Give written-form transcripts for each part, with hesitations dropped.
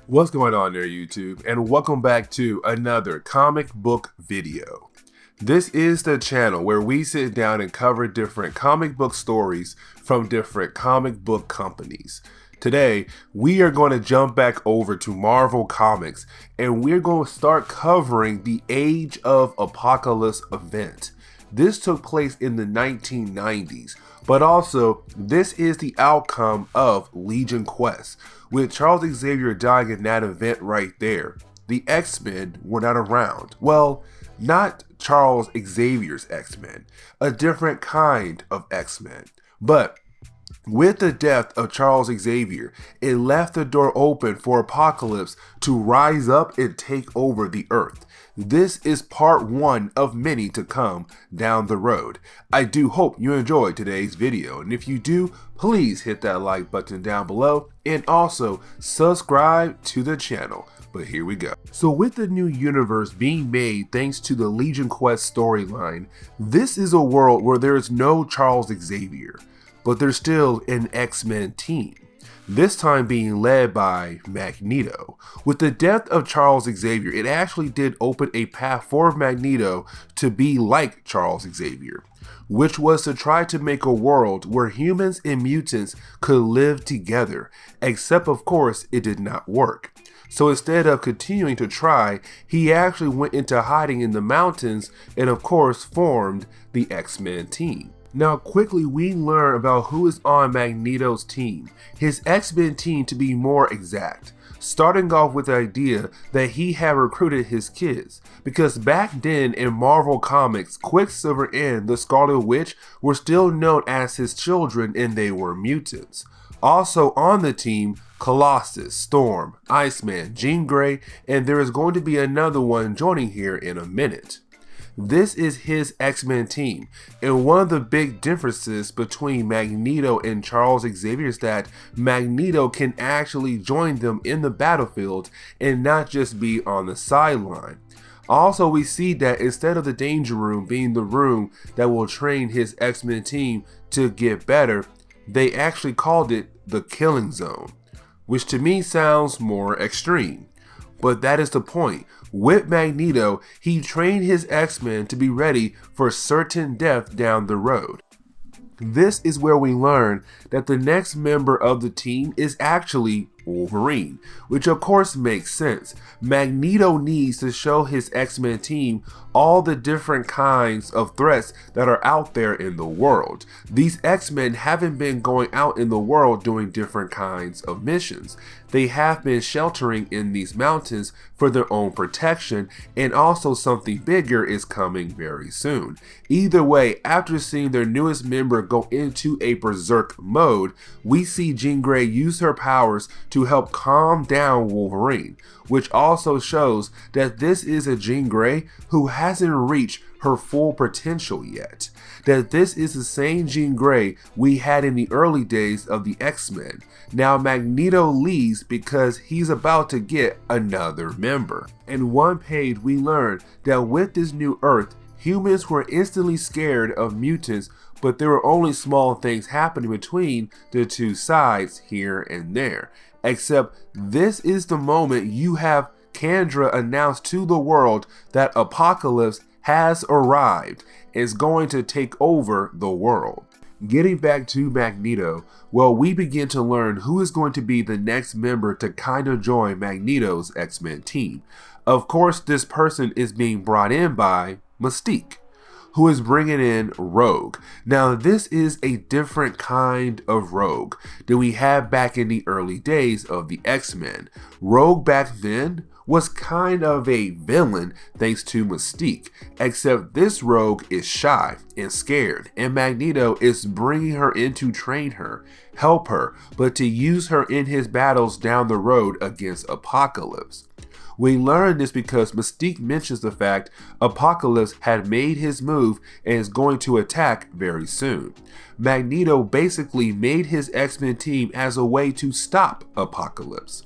What's going on there, YouTube, and welcome back to another comic book video. This is the channel where we sit down and cover different comic book stories from different comic book companies. Today, we are going to jump back over to Marvel Comics, and we're going to start covering the Age of Apocalypse event. This took place in the 1990s, but also this is the outcome of Legion Quest. With Charles Xavier dying in that event right there, the X-Men were not around. Well, not Charles Xavier's X-Men, a different kind of X-Men. But with the death of Charles Xavier, it left the door open for Apocalypse to rise up and take over the Earth. This is part one of many to come down the road. I do hope you enjoyed today's video, and if you do, please hit that like button down below and also subscribe to the channel. But here we go. So with the new universe being made thanks to the Legion Quest storyline, this is a world where there is no Charles Xavier, but there's still an X-Men team. This time being led by Magneto. With the death of Charles Xavier, it actually did open a path for Magneto to be like Charles Xavier, which was to try to make a world where humans and mutants could live together, except of course it did not work. So instead of continuing to try, he actually went into hiding in the mountains and of course formed the X-Men team. Now quickly we learn about who is on Magneto's team, his X-Men team to be more exact, starting off with the idea that he had recruited his kids, because back then in Marvel Comics, Quicksilver and the Scarlet Witch were still known as his children and they were mutants. Also on the team, Colossus, Storm, Iceman, Jean Grey, and there is going to be another one joining here in a minute. This is his X-Men team, and one of the big differences between Magneto and Charles Xavier is that Magneto can actually join them in the battlefield and not just be on the sideline. Also, we see that instead of the Danger Room being the room that will train his X-Men team to get better, they actually called it the Killing Zone, which to me sounds more extreme. But that is the point. With Magneto, he trained his X-Men to be ready for certain death down the road. This is where we learn that the next member of the team is actually Wolverine, which of course makes sense. Magneto needs to show his X-Men team all the different kinds of threats that are out there in the world. These X-Men haven't been going out in the world doing different kinds of missions. They have been sheltering in these mountains for their own protection, and also something bigger is coming very soon. Either way, after seeing their newest member go into a berserk mode, we see Jean Grey use her powers to help calm down Wolverine, which also shows that this is a Jean Grey who hasn't reached her full potential yet. That this is the same Jean Grey we had in the early days of the X-Men. Now Magneto leaves because he's about to get another member. In one page we learn that with this new Earth, humans were instantly scared of mutants, but there were only small things happening between the two sides here and there. Except this is the moment you have Kendra announce to the world that Apocalypse has arrived and is going to take over the world. Getting back to Magneto, well, we begin to learn who is going to be the next member to kind of join Magneto's X-Men team. Of course, this person is being brought in by Mystique, who is bringing in Rogue. Now, this is a different kind of Rogue than we had back in the early days of the X-Men. Rogue back then was kind of a villain thanks to Mystique, except this Rogue is shy and scared, and Magneto is bringing her in to train her, help her, but to use her in his battles down the road against Apocalypse. We learn this because Mystique mentions the fact Apocalypse had made his move and is going to attack very soon. Magneto basically made his X-Men team as a way to stop Apocalypse.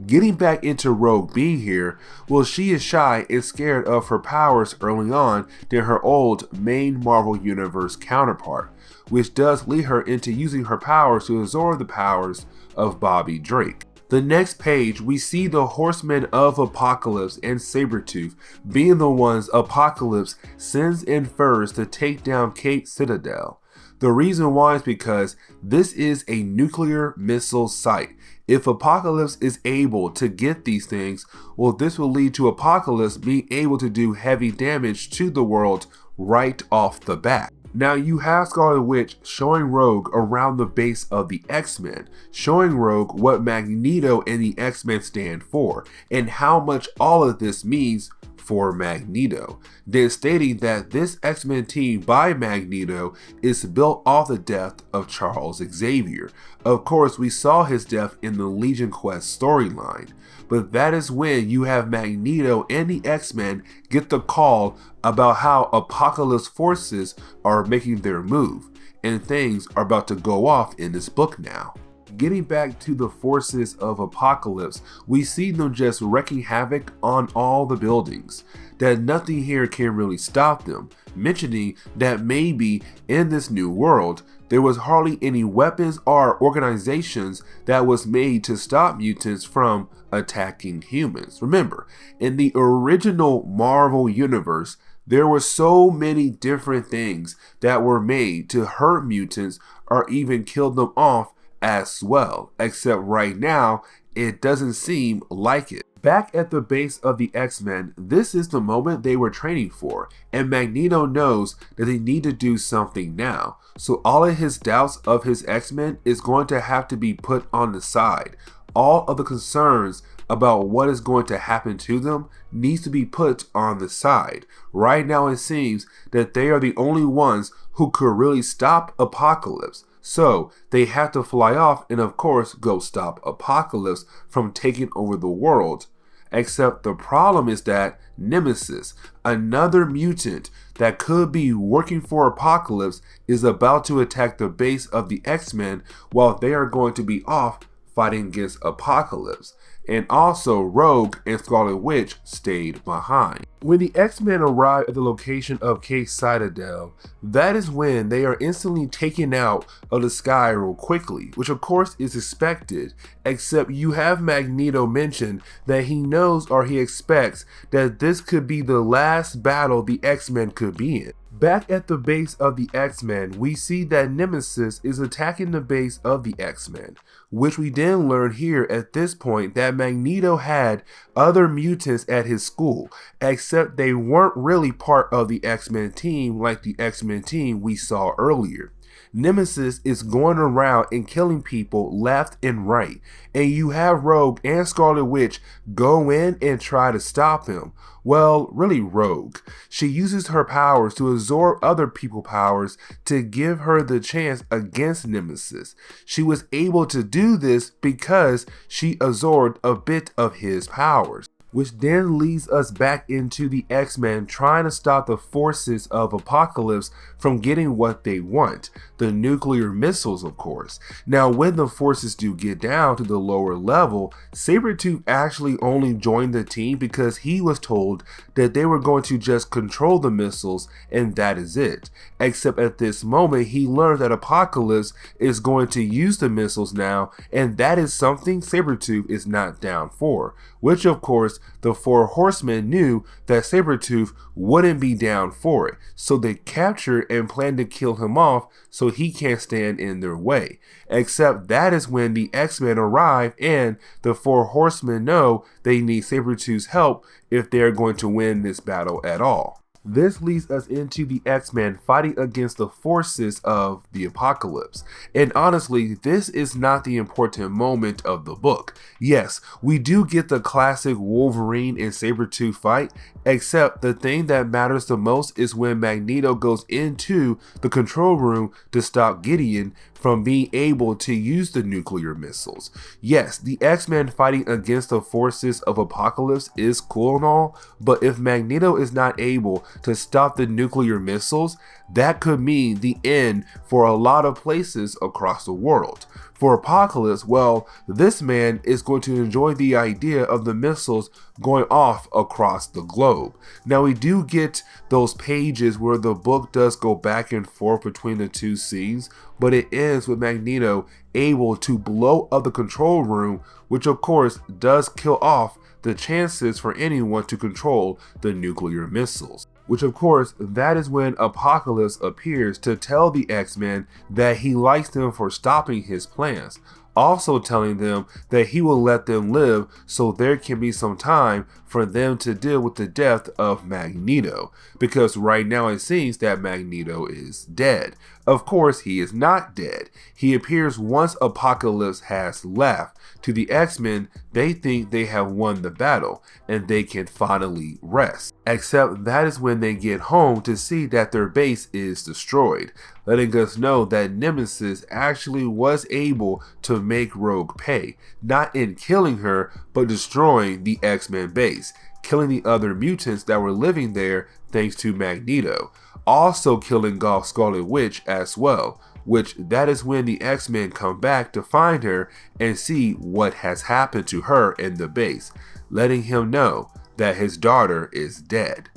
Getting back into Rogue being here, well, she is shy and scared of her powers early on than her old main Marvel Universe counterpart, which does lead her into using her powers to absorb the powers of Bobby Drake. The next page, we see the Horsemen of Apocalypse and Sabretooth being the ones Apocalypse sends in furs to take down Cape Citadel. The reason why is because this is a nuclear missile site. If Apocalypse is able to get these things, well, this will lead to Apocalypse being able to do heavy damage to the world right off the bat. Now you have Scarlet Witch showing Rogue around the base of the X-Men, showing Rogue what Magneto and the X-Men stand for, and how much all of this means for Magneto, then stating that this X-Men team by Magneto is built off the death of Charles Xavier. Of course, we saw his death in the Legion Quest storyline, but that is when you have Magneto and the X-Men get the call about how Apocalypse forces are making their move, and things are about to go off in this book now. Getting back to the forces of Apocalypse, we see them just wreaking havoc on all the buildings, that nothing here can really stop them, mentioning that maybe in this new world, there was hardly any weapons or organizations that was made to stop mutants from attacking humans. Remember, in the original Marvel universe, there were so many different things that were made to hurt mutants or even kill them off as well, except right now it doesn't seem like it. Back at the base of the X-Men, this is the moment they were training for, and Magneto knows that they need to do something now, so all of his doubts of his X-Men is going to have to be put on the side. All of the concerns about what is going to happen to them needs to be put on the side. Right now it seems that they are the only ones who could really stop Apocalypse. So they have to fly off and of course go stop Apocalypse from taking over the world. Except the problem is that Nemesis, another mutant that could be working for Apocalypse, is about to attack the base of the X-Men while they are going to be off fighting against Apocalypse. And also Rogue and Scarlet Witch stayed behind. When the X-Men arrive at the location of Cape Citadel, that is when they are instantly taken out of the sky real quickly, which of course is expected, except you have Magneto mention that he knows or he expects that this could be the last battle the X-Men could be in. Back at the base of the X-Men, we see that Nemesis is attacking the base of the X-Men, which we then learn here at this point that Magneto had other mutants at his school, except they weren't really part of the X-Men team like the X-Men team we saw earlier. Nemesis is going around and killing people left and right, and you have Rogue and Scarlet Witch go in and try to stop him. Well, really Rogue. She uses her powers to absorb other people's powers to give her the chance against Nemesis. She was able to do this because she absorbed a bit of his powers, which then leads us back into the X-Men trying to stop the forces of Apocalypse from getting what they want, the nuclear missiles of course. Now when the forces do get down to the lower level, Sabretooth actually only joined the team because he was told that they were going to just control the missiles and that is it. Except at this moment he learned that Apocalypse is going to use the missiles now, and that is something Sabretooth is not down for, which of course the four horsemen knew that Sabretooth wouldn't be down for it, so they captured and planned to kill him off so he can't stand in their way. Except that is when the X-Men arrive and the four horsemen know they need Sabretooth's help if they're going to win this battle at all. This leads us into the X-Men fighting against the forces of the Apocalypse. And honestly, this is not the important moment of the book. Yes, we do get the classic Wolverine and Sabretooth fight, except the thing that matters the most is when Magneto goes into the control room to stop Gideon from being able to use the nuclear missiles. Yes, the X-Men fighting against the forces of Apocalypse is cool and all, but if Magneto is not able to stop the nuclear missiles, that could mean the end for a lot of places across the world. For Apocalypse, well, this man is going to enjoy the idea of the missiles going off across the globe. Now, we do get those pages where the book does go back and forth between the two scenes, but it ends with Magneto able to blow up the control room, which of course does kill off the chances for anyone to control the nuclear missiles. Which of course, that is when Apocalypse appears to tell the X-Men that he likes them for stopping his plans, also telling them that he will let them live so there can be some time for them to deal with the death of Magneto, because right now it seems that Magneto is dead. Of course, he is not dead. He appears once Apocalypse has left. To the X-Men, they think they have won the battle and they can finally rest. Except that is when they get home to see that their base is destroyed, letting us know that Nemesis actually was able to make Rogue pay, not in killing her, but destroying the X-Men base, killing the other mutants that were living there thanks to Magneto, also killing Scarlet Witch as well, which that is when the X-Men come back to find her and see what has happened to her in the base, letting him know that his daughter is dead.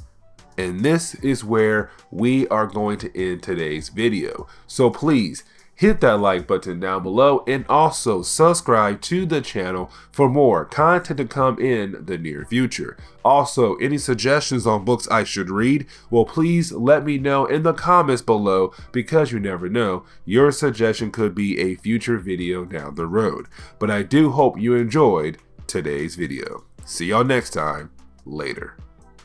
And this is where we are going to end today's video. So please hit that like button down below and also subscribe to the channel for more content to come in the near future. Also, any suggestions on books I should read, well, please let me know in the comments below, because you never know, your suggestion could be a future video down the road. But I do hope you enjoyed today's video. See y'all next time. Later.